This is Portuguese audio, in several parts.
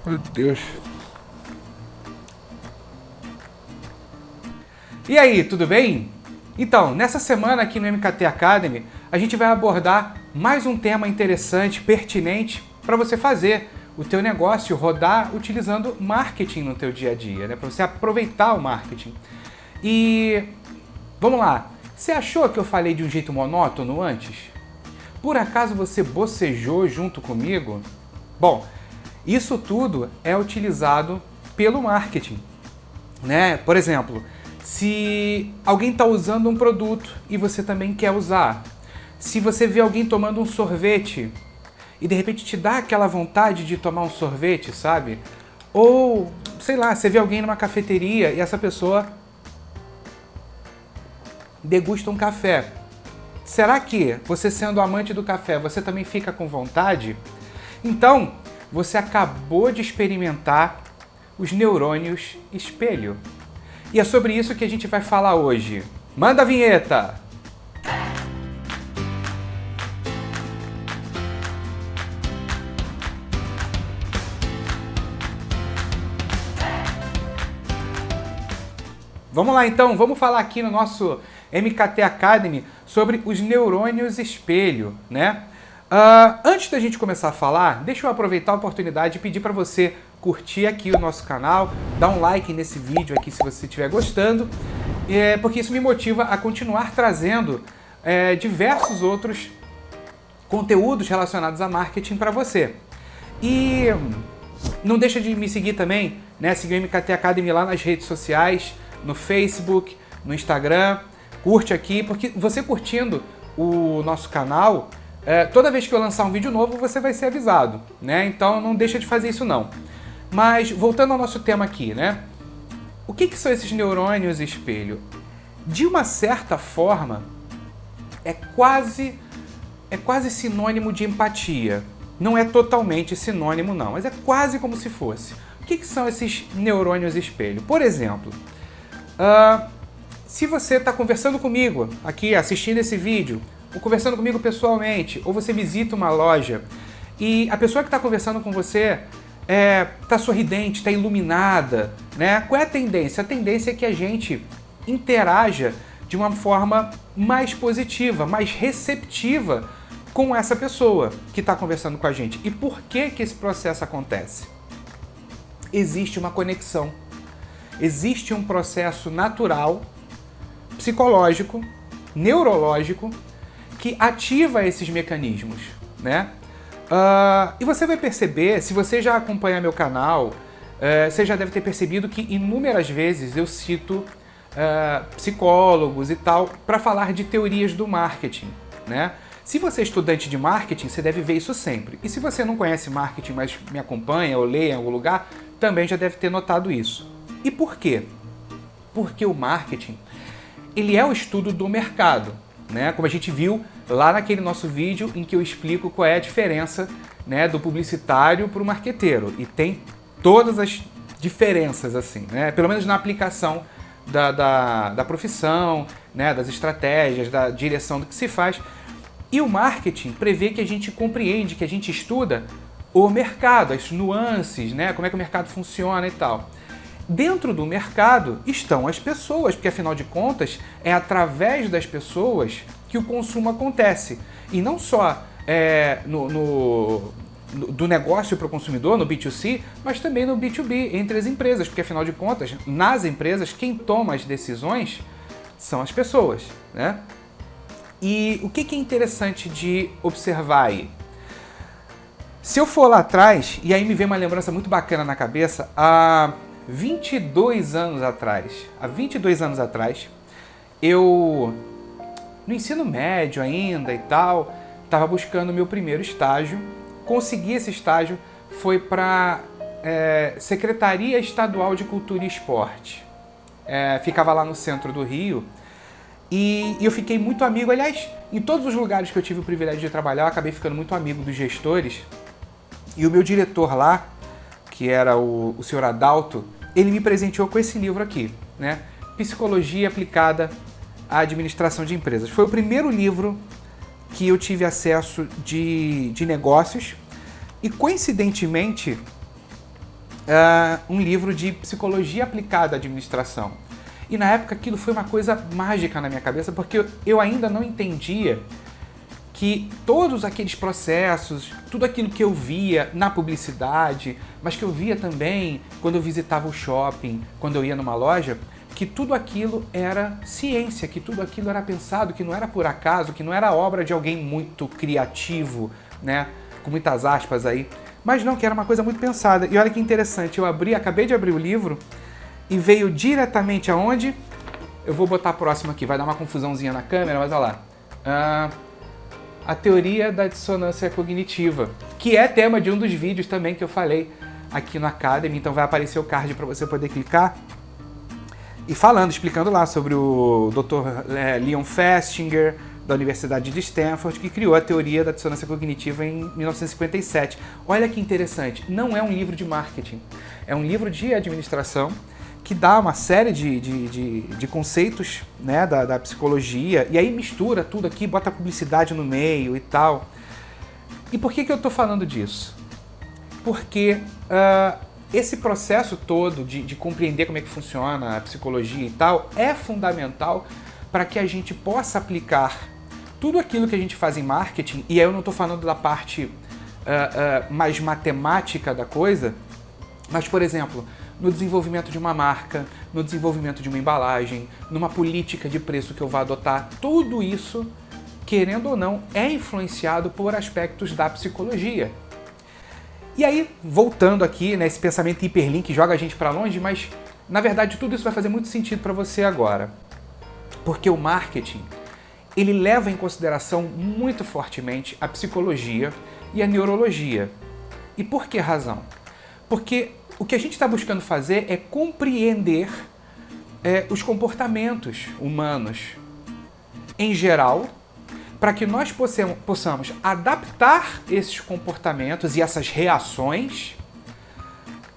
Meu Deus. E aí, tudo bem? Então, nessa semana aqui no MKT Academy, a gente vai abordar mais um tema interessante, pertinente, para você fazer o teu negócio rodar utilizando marketing no teu dia a dia, né? Para você aproveitar o marketing. E vamos lá, você achou que eu falei de um jeito monótono antes? Por acaso você bocejou junto comigo? Bom, isso tudo é utilizado pelo marketing, né? Por exemplo, se alguém está usando um produto e você também quer usar, se você vê alguém tomando um sorvete e de repente te dá aquela vontade de tomar um sorvete, sabe? Ou, sei lá, você vê alguém numa cafeteria e essa pessoa degusta um café. Será que você, sendo amante do café, você também fica com vontade? Então, você acabou de experimentar os neurônios espelho. E é sobre isso que a gente vai falar hoje. Manda a vinheta! Vamos lá então, vamos falar aqui no nosso MKT Academy sobre os neurônios espelho, né? Antes da gente começar a falar, deixa eu aproveitar a oportunidade e pedir para você curtir aqui o nosso canal, dar um like nesse vídeo aqui se você estiver gostando, porque isso me motiva a continuar trazendo diversos outros conteúdos relacionados a marketing para você. E não deixa de me seguir também, né? Seguir o MKT Academy lá nas redes sociais, no Facebook, no Instagram, curte aqui, porque você curtindo o nosso canal, toda vez que eu lançar um vídeo novo, você vai ser avisado, né? Então não deixa de fazer isso não. Mas voltando ao nosso tema aqui, né? O que são esses neurônios espelho? De uma certa forma, é quase sinônimo de empatia. Não é totalmente sinônimo não, mas é quase como se fosse. O que são esses neurônios espelho? Por exemplo, se você está conversando comigo aqui, assistindo esse vídeo, ou conversando comigo pessoalmente, ou você visita uma loja e a pessoa que está conversando com você está sorridente, está iluminada, né? Qual é a tendência? A tendência é que a gente interaja de uma forma mais positiva, mais receptiva com essa pessoa que está conversando com a gente. E por que esse processo acontece? Existe uma conexão. Existe um processo natural, psicológico, neurológico, que ativa esses mecanismos, né? E você vai perceber, se você já acompanha meu canal, você já deve ter percebido que inúmeras vezes eu cito psicólogos e tal para falar de teorias do marketing, né? Se você é estudante de marketing, você deve ver isso sempre. E se você não conhece marketing, mas me acompanha ou lê em algum lugar, também já deve ter notado isso. E por quê? Porque o marketing, ele é o estudo do mercado, né? Como a gente viu lá naquele nosso vídeo em que eu explico qual é a diferença, né, do publicitário para o marqueteiro. E tem todas as diferenças, assim, né? Pelo menos na aplicação da profissão, né, das estratégias, da direção do que se faz. E o marketing prevê que a gente compreende, que a gente estuda o mercado, as nuances, né, como é que o mercado funciona e tal. Dentro do mercado estão as pessoas, porque afinal de contas é através das pessoas que o consumo acontece. E não só do negócio para o consumidor, no B2C, mas também no B2B, entre as empresas, porque afinal de contas, nas empresas, quem toma as decisões são as pessoas, né? E o que é interessante de observar aí? Se eu for lá atrás, e aí me vem uma lembrança muito bacana na cabeça, há 22 anos atrás, eu, no ensino médio ainda e tal, estava buscando o meu primeiro estágio. Consegui esse estágio, foi para Secretaria Estadual de Cultura e Esporte. Ficava lá no centro do Rio. E eu fiquei muito amigo, aliás, em todos os lugares que eu tive o privilégio de trabalhar, eu acabei ficando muito amigo dos gestores. E o meu diretor lá, que era o senhor Adalto, ele me presenteou com esse livro aqui, né? Psicologia Aplicada à Administração de Empresas. Foi o primeiro livro que eu tive acesso de negócios e coincidentemente um livro de psicologia aplicada à administração. E na época aquilo foi uma coisa mágica na minha cabeça, porque eu ainda não entendia que todos aqueles processos, tudo aquilo que eu via na publicidade, mas que eu via também quando eu visitava o shopping, quando eu ia numa loja, que tudo aquilo era ciência, que tudo aquilo era pensado, que não era por acaso, que não era obra de alguém muito criativo, né, com muitas aspas aí, mas não, que era uma coisa muito pensada. E olha que interessante, acabei de abrir o livro e veio diretamente aonde? Eu vou botar próximo aqui, vai dar uma confusãozinha na câmera, mas olha lá. A teoria da dissonância cognitiva, que é tema de um dos vídeos também que eu falei aqui no Academy, então vai aparecer o card para você poder clicar. E explicando lá sobre o Dr. Leon Festinger, da Universidade de Stanford, que criou a teoria da dissonância cognitiva em 1957. Olha que interessante, não é um livro de marketing, é um livro de administração que dá uma série de conceitos, né, da psicologia, e aí mistura tudo aqui, bota publicidade no meio e tal. E por que eu estou falando disso? Porque esse processo todo de compreender como é que funciona a psicologia e tal é fundamental para que a gente possa aplicar tudo aquilo que a gente faz em marketing, e aí eu não estou falando da parte mais matemática da coisa, mas, por exemplo, no desenvolvimento de uma marca, no desenvolvimento de uma embalagem, numa política de preço que eu vá adotar, tudo isso, querendo ou não, é influenciado por aspectos da psicologia. E aí, voltando aqui, né, esse pensamento hiperlink joga a gente para longe, mas, na verdade, tudo isso vai fazer muito sentido para você agora. Porque o marketing, ele leva em consideração muito fortemente a psicologia e a neurologia. E por que razão? Porque o que a gente está buscando fazer é compreender os comportamentos humanos em geral, para que nós possamos adaptar esses comportamentos e essas reações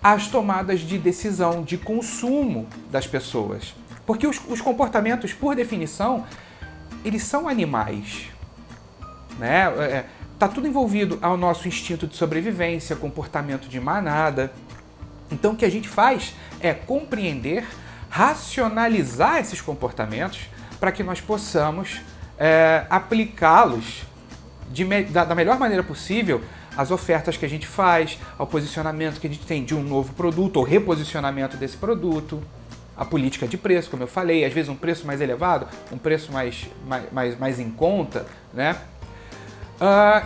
às tomadas de decisão, de consumo das pessoas. Porque os comportamentos, por definição, eles são animais, né? Tá tudo envolvido ao nosso instinto de sobrevivência, comportamento de manada. Então o que a gente faz é compreender, racionalizar esses comportamentos para que nós possamos aplicá-los da melhor maneira possível às ofertas que a gente faz, ao posicionamento que a gente tem de um novo produto ou reposicionamento desse produto, a política de preço, como eu falei, às vezes um preço mais elevado, um preço mais em conta, né?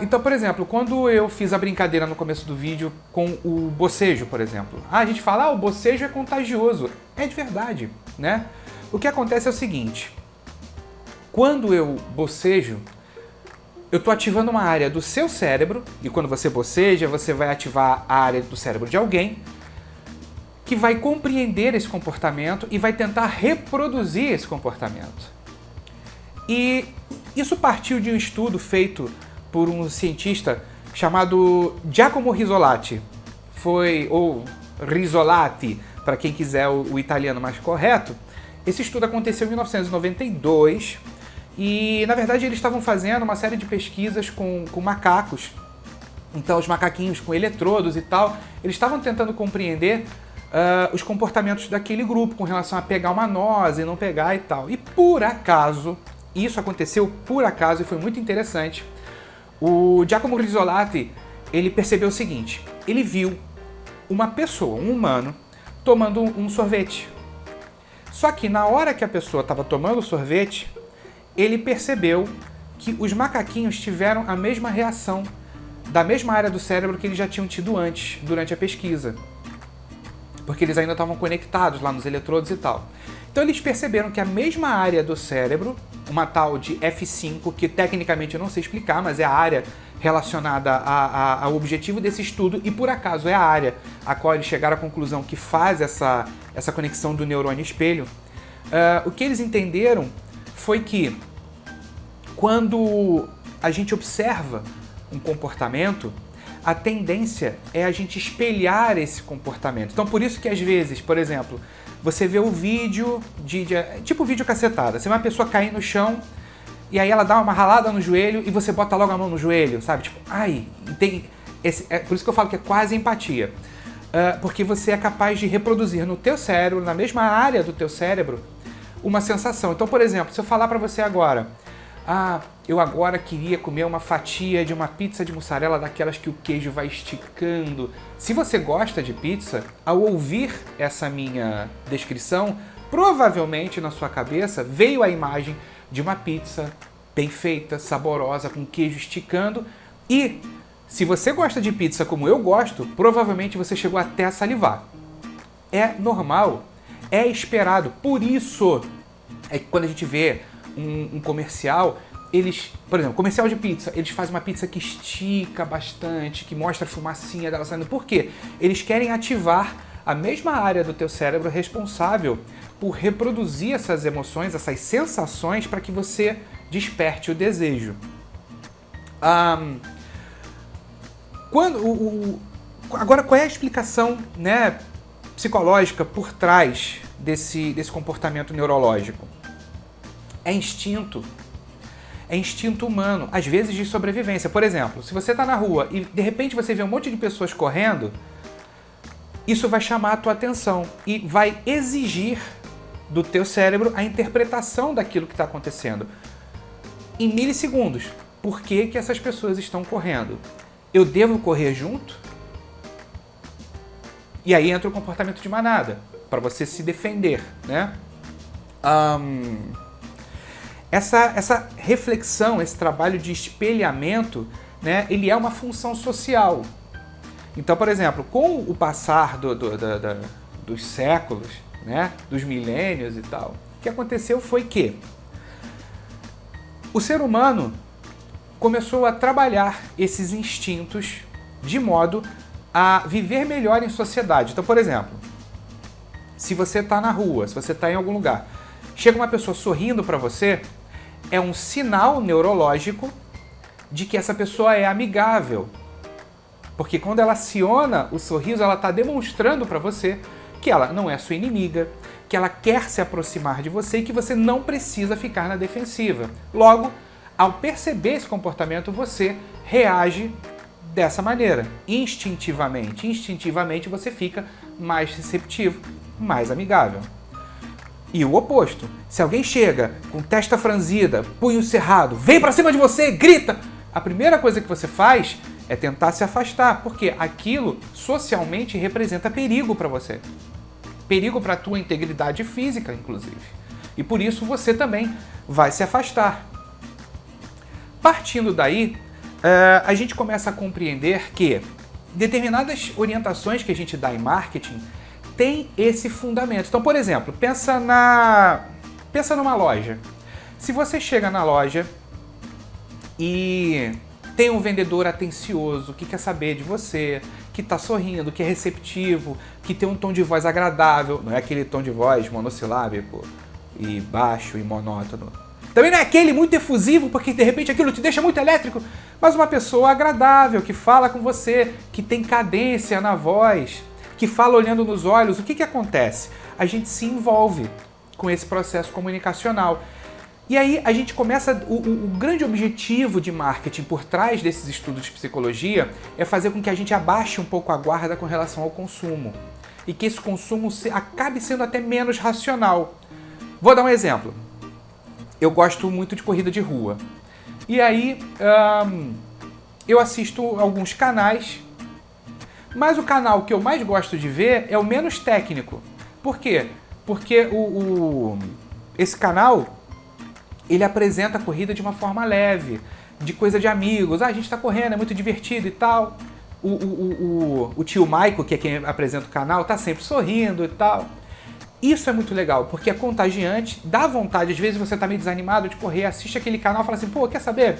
Então, por exemplo, quando eu fiz a brincadeira no começo do vídeo com o bocejo, por exemplo. A gente fala, o bocejo é contagioso. É de verdade, né? O que acontece é o seguinte. Quando eu bocejo, eu estou ativando uma área do seu cérebro, e quando você boceja, você vai ativar a área do cérebro de alguém que vai compreender esse comportamento e vai tentar reproduzir esse comportamento. E isso partiu de um estudo feito por um cientista chamado Giacomo Rizzolatti, ou Rizzolatti, para quem quiser o italiano mais correto. Esse estudo aconteceu em 1992 e, na verdade, eles estavam fazendo uma série de pesquisas com macacos. Então, os macaquinhos com eletrodos e tal, eles estavam tentando compreender os comportamentos daquele grupo com relação a pegar uma noz e não pegar e tal. E, por acaso, isso aconteceu por acaso e foi muito interessante. O Giacomo Rizzolatti, ele percebeu o seguinte, ele viu uma pessoa, um humano, tomando um sorvete. Só que na hora que a pessoa estava tomando o sorvete, ele percebeu que os macaquinhos tiveram a mesma reação da mesma área do cérebro que eles já tinham tido antes, durante a pesquisa. Porque eles ainda estavam conectados lá nos eletrodos e tal. Então eles perceberam que a mesma área do cérebro, uma tal de F5, que tecnicamente eu não sei explicar, mas é a área relacionada ao objetivo desse estudo e por acaso é a área a qual eles chegaram à conclusão que faz essa conexão do neurônio espelho. O que eles entenderam foi que quando a gente observa um comportamento, a tendência é a gente espelhar esse comportamento. Então por isso que às vezes, por exemplo, você vê o vídeo tipo vídeo cacetada. Você vê uma pessoa cair no chão e aí ela dá uma ralada no joelho e você bota logo a mão no joelho, sabe? Tipo, ai, Por isso que eu falo que é quase empatia. Porque você é capaz de reproduzir no teu cérebro, na mesma área do teu cérebro, uma sensação. Então, por exemplo, se eu falar para você agora, eu agora queria comer uma fatia de uma pizza de mussarela daquelas que o queijo vai esticando. Se você gosta de pizza, ao ouvir essa minha descrição, provavelmente na sua cabeça veio a imagem de uma pizza bem feita, saborosa, com queijo esticando. E se você gosta de pizza como eu gosto, provavelmente você chegou até a salivar. É normal, é esperado. Por isso é que quando a gente vê um comercial, por exemplo, comercial de pizza, eles fazem uma pizza que estica bastante, que mostra a fumacinha dela saindo. Por quê? Eles querem ativar a mesma área do teu cérebro responsável por reproduzir essas emoções, essas sensações, para que você desperte o desejo. Agora, qual é a explicação, né, psicológica por trás desse comportamento neurológico? É instinto humano, às vezes de sobrevivência. Por exemplo, se você está na rua e de repente você vê um monte de pessoas correndo, isso vai chamar a tua atenção e vai exigir do teu cérebro a interpretação daquilo que está acontecendo. Em milissegundos, por que essas pessoas estão correndo? Eu devo correr junto? E aí entra o comportamento de manada, para você se defender, né? Essa reflexão, esse trabalho de espelhamento, né, ele é uma função social. Então, por exemplo, com o passar dos séculos, né, dos milênios e tal, o que aconteceu foi que o ser humano começou a trabalhar esses instintos de modo a viver melhor em sociedade. Então, por exemplo, se você está na rua, se você está em algum lugar, chega uma pessoa sorrindo para você, é um sinal neurológico de que essa pessoa é amigável. Porque quando ela aciona o sorriso, ela está demonstrando para você que ela não é sua inimiga, que ela quer se aproximar de você e que você não precisa ficar na defensiva. Logo, ao perceber esse comportamento, você reage dessa maneira, instintivamente. Instintivamente você fica mais receptivo, mais amigável. E o oposto, se alguém chega com testa franzida, punho cerrado, vem pra cima de você, grita, a primeira coisa que você faz é tentar se afastar, porque aquilo socialmente representa perigo para você. Perigo para a tua integridade física, inclusive. E por isso você também vai se afastar. Partindo daí, a gente começa a compreender que determinadas orientações que a gente dá em marketing tem esse fundamento. Então, por exemplo, pensa numa loja. Se você chega na loja e tem um vendedor atencioso que quer saber de você, que está sorrindo, que é receptivo, que tem um tom de voz agradável, não é aquele tom de voz monossilábico e baixo e monótono. Também não é aquele muito efusivo, porque de repente aquilo te deixa muito elétrico, mas uma pessoa agradável, que fala com você, que tem cadência na voz, que fala olhando nos olhos. O que acontece? A gente se envolve com esse processo comunicacional. E aí a gente começa, o grande objetivo de marketing por trás desses estudos de psicologia é fazer com que a gente abaixe um pouco a guarda com relação ao consumo. E que esse consumo acabe sendo até menos racional. Vou dar um exemplo. Eu gosto muito de corrida de rua. E aí eu assisto alguns canais, mas o canal que eu mais gosto de ver é o menos técnico. Por quê? Porque esse canal, ele apresenta a corrida de uma forma leve, de coisa de amigos. A gente está correndo, é muito divertido e tal. O tio Maico, que é quem apresenta o canal, tá sempre sorrindo e tal. Isso é muito legal, porque é contagiante, dá vontade. Às vezes você tá meio desanimado de correr, assiste aquele canal e fala assim, pô, quer saber?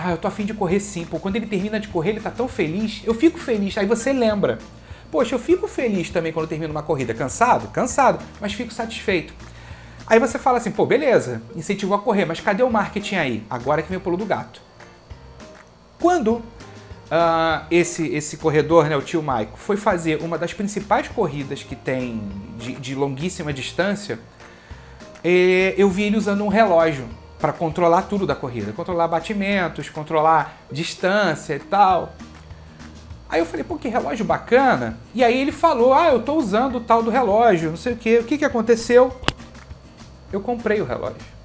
Eu tô afim de correr sim, pô. Quando ele termina de correr, ele tá tão feliz. Eu fico feliz, aí você lembra. Poxa, eu fico feliz também quando eu termino uma corrida. Cansado? Cansado, mas fico satisfeito. Aí você fala assim, pô, beleza, incentivou a correr, mas cadê o marketing aí? Agora que vem o pulo do gato. Quando esse corredor, né, o tio Maico, foi fazer uma das principais corridas que tem de longuíssima distância, eu vi ele usando um relógio para controlar tudo da corrida, controlar batimentos, controlar distância e tal. Aí eu falei, pô, que relógio bacana. E aí ele falou, eu tô usando o tal do relógio, não sei o quê. O que aconteceu? Eu comprei o relógio.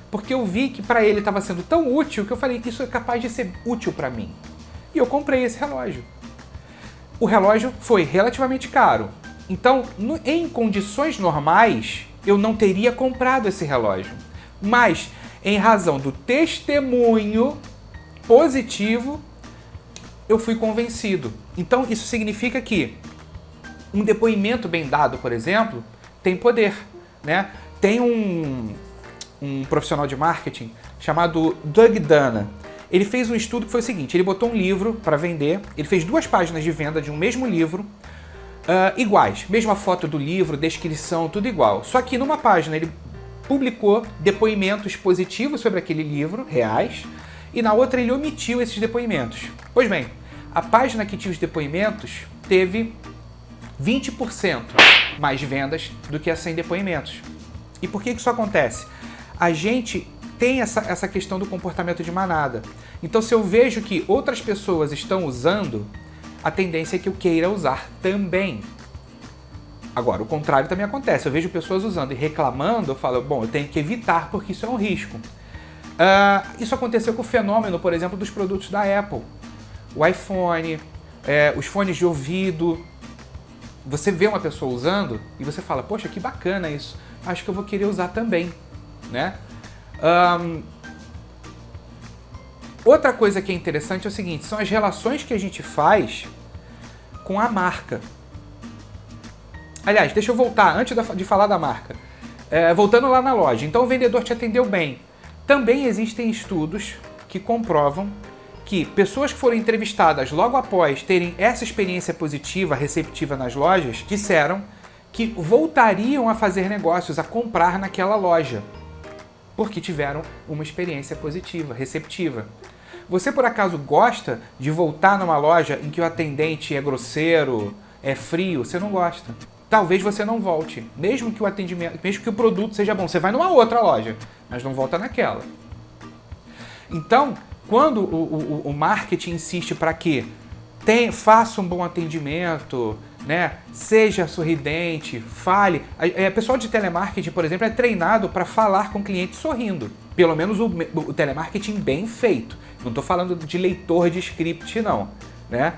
Porque eu vi que para ele estava sendo tão útil que eu falei, isso é capaz de ser útil para mim. E eu comprei esse relógio. O relógio foi relativamente caro. Então, em condições normais, eu não teria comprado esse relógio. Mas, em razão do testemunho positivo, eu fui convencido. Então, isso significa que um depoimento bem dado, por exemplo, tem poder, né? Tem um profissional de marketing chamado Doug Dana. Ele fez um estudo que foi o seguinte, ele botou um livro para vender, ele fez 2 páginas de venda de um mesmo livro, iguais, mesma foto do livro, descrição, tudo igual. Só que numa página ele publicou depoimentos positivos sobre aquele livro, reais, e na outra ele omitiu esses depoimentos. Pois bem, a página que tinha os depoimentos teve 20% mais vendas do que a sem depoimentos. E por que isso acontece? A gente tem essa questão do comportamento de manada. Então, se eu vejo que outras pessoas estão usando, a tendência é que eu queira usar também. Agora, o contrário também acontece. Eu vejo pessoas usando e reclamando, eu falo, bom, eu tenho que evitar porque isso é um risco. Isso aconteceu com o fenômeno, por exemplo, dos produtos da Apple. O iPhone, os fones de ouvido. Você vê uma pessoa usando e você fala, poxa, que bacana isso. Acho que eu vou querer usar também, né? Outra coisa que é interessante é o seguinte, são as relações que a gente faz com a marca. Aliás, deixa eu voltar, antes de falar da marca. Voltando lá na loja, então o vendedor te atendeu bem. Também existem estudos que comprovam que pessoas que foram entrevistadas logo após terem essa experiência positiva, receptiva nas lojas, disseram que voltariam a fazer negócios, a comprar naquela loja, porque tiveram uma experiência positiva, receptiva. Você, por acaso, gosta de voltar numa loja em que o atendente é grosseiro, é frio? Você não gosta. Talvez você não volte, mesmo que o atendimento, mesmo que o produto seja bom. Você vai numa outra loja, mas não volta naquela. Então, quando o marketing insiste para que faça um bom atendimento, né? Seja sorridente, fale. O pessoal de telemarketing, por exemplo, é treinado para falar com clientes sorrindo. Pelo menos o telemarketing bem feito. Não estou falando de leitor de script, não, né?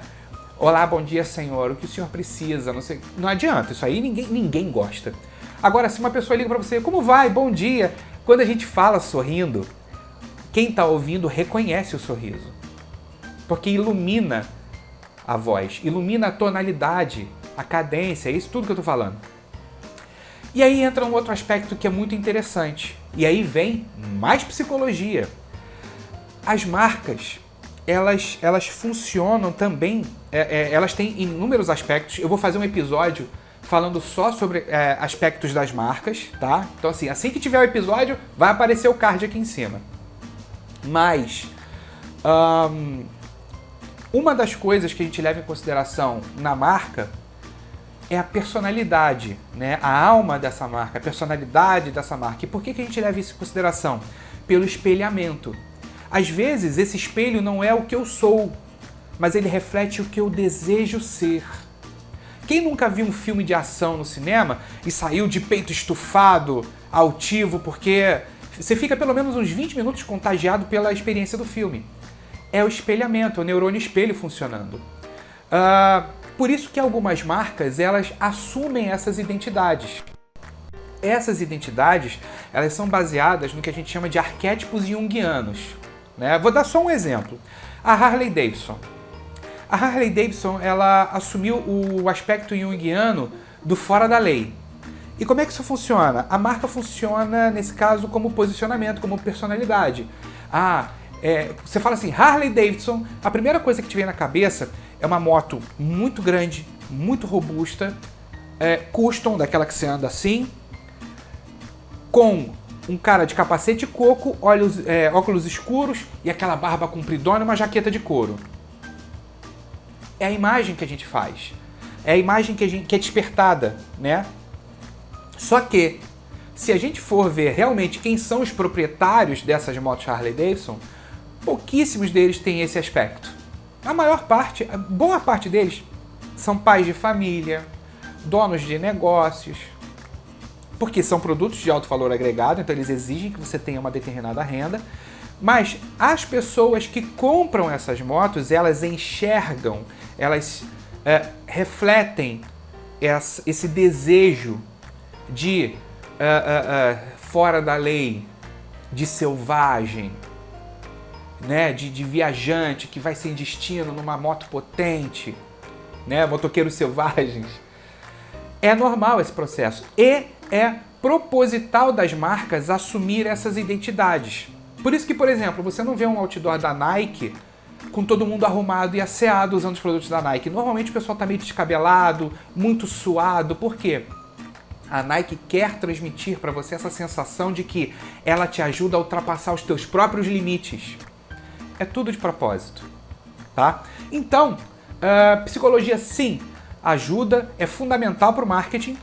Olá, bom dia, senhor. O que o senhor precisa? Não sei. Não adianta. Isso aí ninguém gosta. Agora, se uma pessoa liga para você, como vai? Bom dia. Quando a gente fala sorrindo, quem está ouvindo reconhece o sorriso, porque ilumina a voz, ilumina a tonalidade, a cadência, é isso tudo que eu estou falando. E aí entra um outro aspecto que é muito interessante, e aí vem mais psicologia. As marcas, elas funcionam também, elas têm inúmeros aspectos. Eu vou fazer um episódio falando só sobre aspectos das marcas, tá? Então assim que tiver o episódio, vai aparecer o card aqui em cima. Mas uma das coisas que a gente leva em consideração na marca é a personalidade, né? A alma dessa marca, a personalidade dessa marca. E por que a gente leva isso em consideração? Pelo espelhamento. Às vezes, esse espelho não é o que eu sou, mas ele reflete o que eu desejo ser. Quem nunca viu um filme de ação no cinema e saiu de peito estufado, altivo, porque você fica pelo menos uns 20 minutos contagiado pela experiência do filme. É o espelhamento, é o neurônio espelho funcionando. Por isso que algumas marcas, elas assumem essas identidades. Essas identidades, elas são baseadas no que a gente chama de arquétipos junguianos, né? Vou dar só um exemplo. A Harley Davidson. A Harley Davidson, ela assumiu o aspecto junguiano do fora da lei. E como é que isso funciona? A marca funciona, nesse caso, como posicionamento, como personalidade. Você fala assim, Harley Davidson, a primeira coisa que te vem na cabeça é uma moto muito grande, muito robusta, custom, daquela que você anda assim, com um cara de capacete coco, óculos escuros e aquela barba compridona e uma jaqueta de couro. É a imagem que a gente faz. É a imagem que é despertada, né? Só que, se a gente for ver realmente quem são os proprietários dessas motos Harley Davidson, pouquíssimos deles têm esse aspecto. a maior parte, a boa parte deles, são pais de família, donos de negócios, porque são produtos de alto valor agregado, então eles exigem que você tenha uma determinada renda. Mas as pessoas que compram essas motos, elas enxergam, elas refletem esse desejo de fora da lei, de selvagem, né? de viajante que vai sem destino numa moto potente, né? Motoqueiros selvagens. É normal esse processo e é proposital das marcas assumir essas identidades. Por isso que, por exemplo, você não vê um outdoor da Nike com todo mundo arrumado e asseado usando os produtos da Nike. Normalmente o pessoal está meio descabelado, muito suado. Por quê? A Nike quer transmitir para você essa sensação de que ela te ajuda a ultrapassar os teus próprios limites. É tudo de propósito, tá? Então, psicologia sim, ajuda, é fundamental para o marketing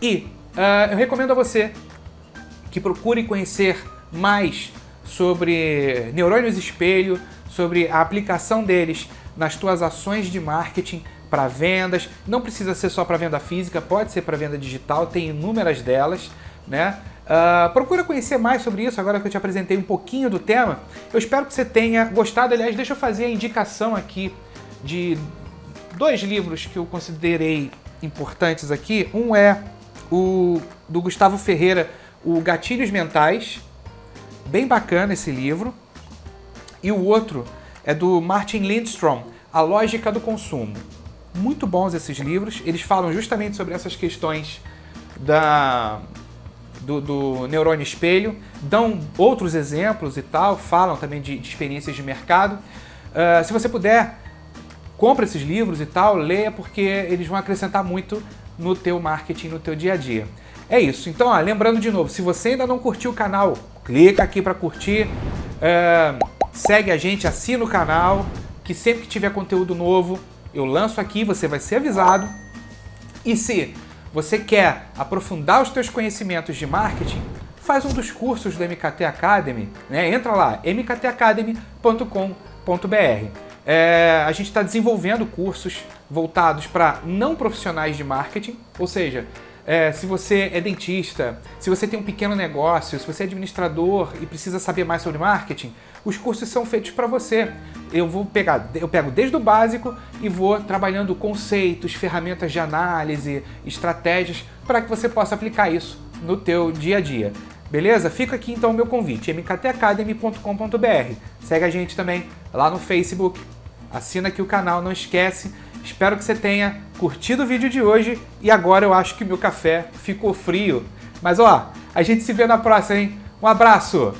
e eu recomendo a você que procure conhecer mais sobre neurônios espelho, sobre a aplicação deles nas tuas ações de marketing para vendas. Não precisa ser só para venda física, pode ser para venda digital, tem inúmeras delas, né? Procura conhecer mais sobre isso, agora que eu te apresentei um pouquinho do tema. Eu espero que você tenha gostado. Aliás, deixa eu fazer a indicação aqui de 2 livros que eu considerei importantes aqui. Um é o do Gustavo Ferreira, o Gatilhos Mentais, bem bacana esse livro. E o outro é do Martin Lindstrom, A Lógica do Consumo. Muito bons esses livros, eles falam justamente sobre essas questões do neurônio espelho, dão outros exemplos e tal, falam também de experiências de mercado. Se você puder, compra esses livros e tal, leia, porque eles vão acrescentar muito no teu marketing, no teu dia a dia. É isso. Então, lembrando de novo, se você ainda não curtiu o canal, clica aqui para curtir, segue a gente, assina o canal, que sempre que tiver conteúdo novo, eu lanço aqui, você vai ser avisado. E se você quer aprofundar os teus conhecimentos de marketing, faz um dos cursos do MKT Academy, né? Entra lá, mktacademy.com.br. A gente está desenvolvendo cursos voltados para não profissionais de marketing, ou seja, se você é dentista, se você tem um pequeno negócio, se você é administrador e precisa saber mais sobre marketing, os cursos são feitos para você. Eu pego desde o básico e vou trabalhando conceitos, ferramentas de análise, estratégias para que você possa aplicar isso no teu dia a dia. Beleza? Fica aqui então o meu convite, mktacademy.com.br. Segue a gente também lá no Facebook, assina aqui o canal, não esquece. Espero que você tenha curtido o vídeo de hoje e agora eu acho que o meu café ficou frio. Mas a gente se vê na próxima, hein? Um abraço!